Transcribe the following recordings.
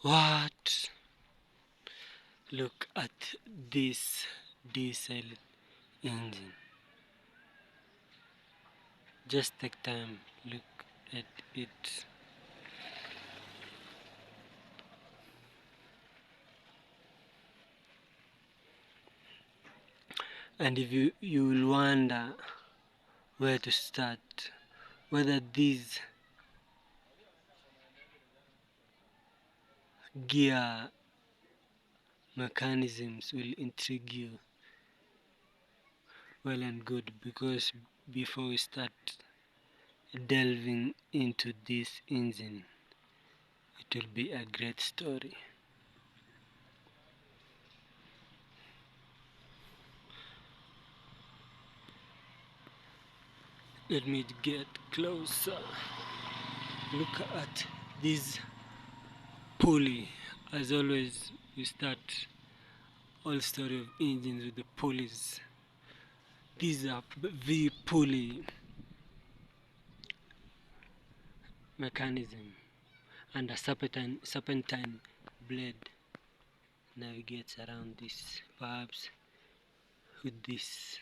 What? Look at this diesel engine. Just take time, look at it. And if you will wonder where to start, whether these gear mechanisms will intrigue you, well and good, because before we start delving into this engine, it will be a great story. Let me get closer. Look at this pulley. As always, we start all story of engines with the pulleys. These are V pulley mechanism, and a serpentine blade navigates around this, perhaps with this.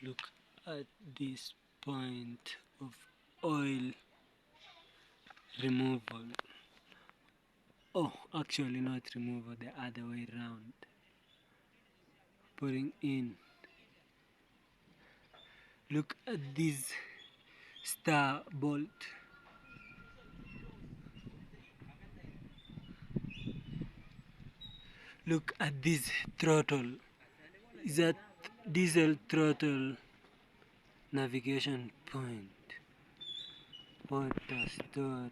Look at this point of oil removal. Oh, actually not removal, the other way around. Putting in. Look at this star bolt. Look at this throttle. Is that diesel throttle navigation point? What a story.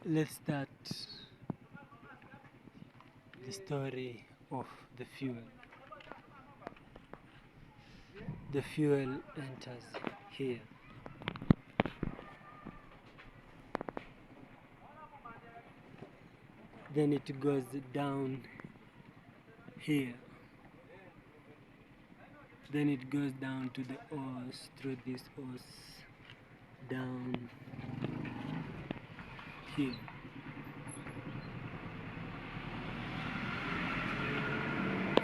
Let's start the story of the fuel. The fuel enters here. Then it goes down here. Then it goes down to the hose, through this hose, down here.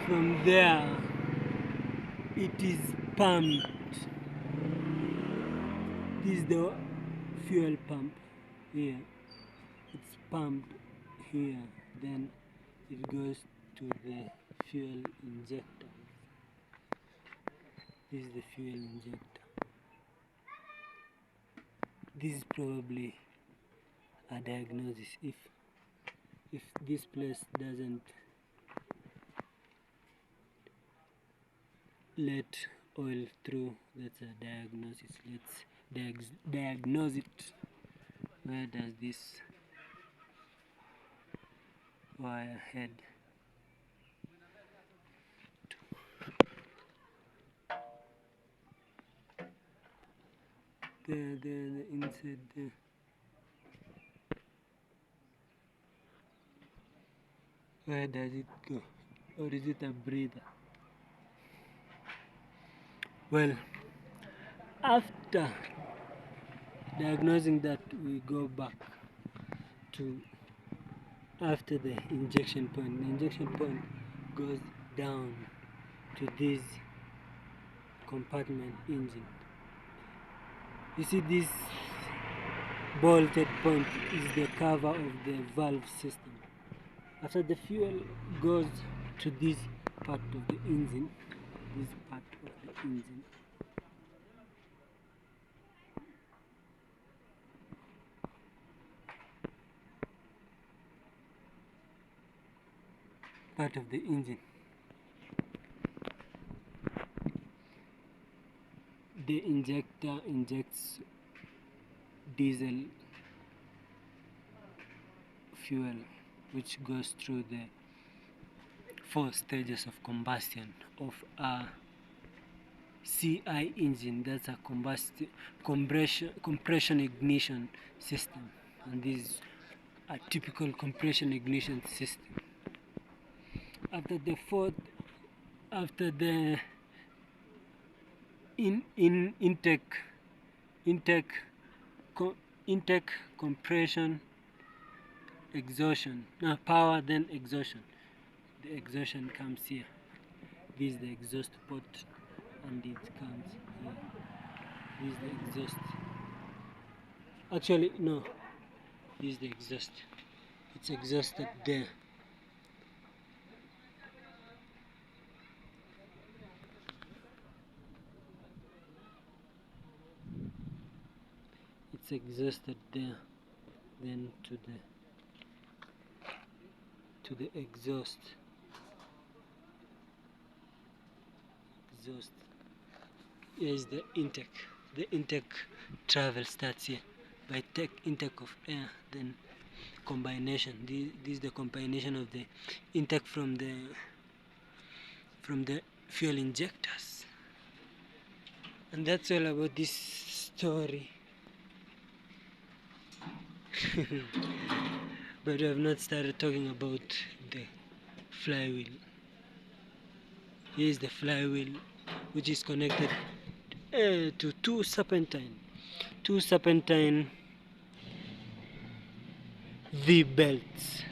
From there, it is pumped. This is the fuel pump here. It's pumped here. Then it goes to the fuel injector. This is the fuel injector. This is probably a diagnosis. If this place doesn't let oil through, that's a diagnosis. Let's diagnose it. Where does this wire head? There, the inside there. Where does it go? Or is it a breather? Well, after diagnosing that, we go back to after the injection point. The injection point goes down to this compartment engine. You see, this bolted point is the cover of the valve system. After the fuel goes to this part of the engine, the injector injects diesel fuel, which goes through the 4 stages of combustion of a CI engine, that's a compression ignition system, and this is a typical compression ignition system. After the fourth, after the intake compression exhaustion, power, then exhaustion. The exhaustion comes here. This is the exhaust port, and it comes here. This is the exhaust. Actually, no. This is the exhaust. It's exhausted there. It's exhausted there. Then to the exhaust. Here is the intake. The intake travel starts here by intake of air, then combination. This is the combination of the intake from the fuel injectors. And that's all about this story. But we have not started talking about the flywheel. Here is the flywheel, which is connected to two serpentine V belts.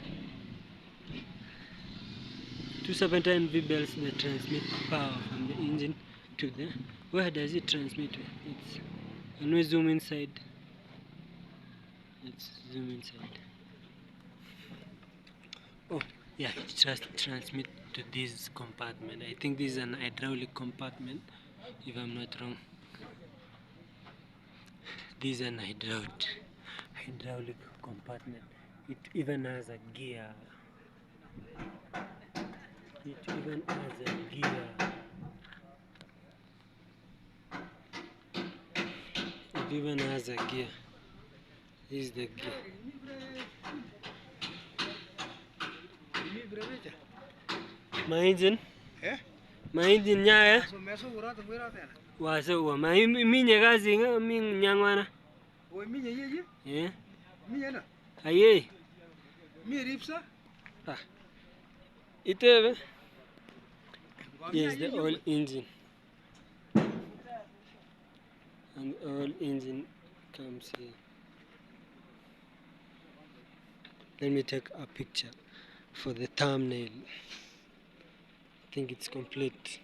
Two serpentine V belts that transmit power from the engine to the. Where does it transmit? When we zoom inside. Let's zoom inside. Oh, yeah, it transmit to this compartment. I think this is an hydraulic compartment, if I'm not wrong. This is an hydraulic compartment. It even has a gear. It even has a gear. It even has a gear. This is the gear. My engine? Eh? My engine nyaya? Waso wa ma minye kazi nga min nyangwana. Oi minye yeje? Eh? Minye na? Aye. Mi ripsa? Ah. Itebe. Yes, the oil engine. And the oil engine comes here. Let me take a picture for the thumbnail. I think it's complete.